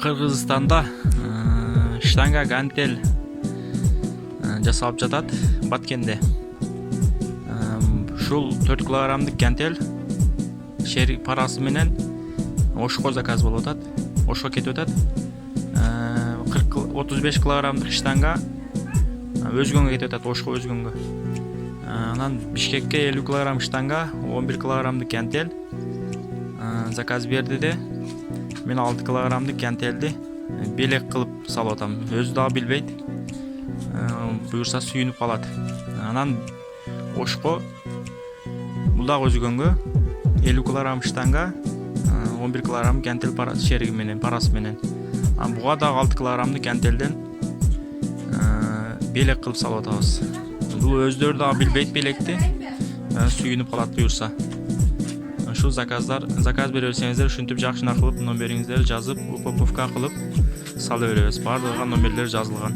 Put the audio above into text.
Кыргызстанда штанга гантель жасалып жатат Баткенде. Ушул 4 килограммдык гантель шерик парасы менен Ошко заказ болуп атат. Ошко кетип атат. 35 килограммдык штанга өзгөнгө кетип атат, Ошко өзгөнгө. Анан Бишкекке 50 килограмм штанга, 11 килограммдык гантель заказ берди де. Мен 6 килограммдык гантельди белек кылып салып атам. Өзү дагы билбейт. Буюрса сүйүнүп калат. Анан Ошко бул дагы өзгөнгө 50 килограмм штанга, 11 килограмм гантель шериги менен, парасы менен. Буга дагы 6 килограммдык гантелден белек кылып салып атабыз. Бул өздөрү дагы билбейт белекти. Сүйүнүп калат буюрса. Ушул заказ бере берсеңиздер, ушинтип жакшы кылып номериңиздерди жазып, упаковка кылып сала беребиз. Бардыгы номерлер жазылган.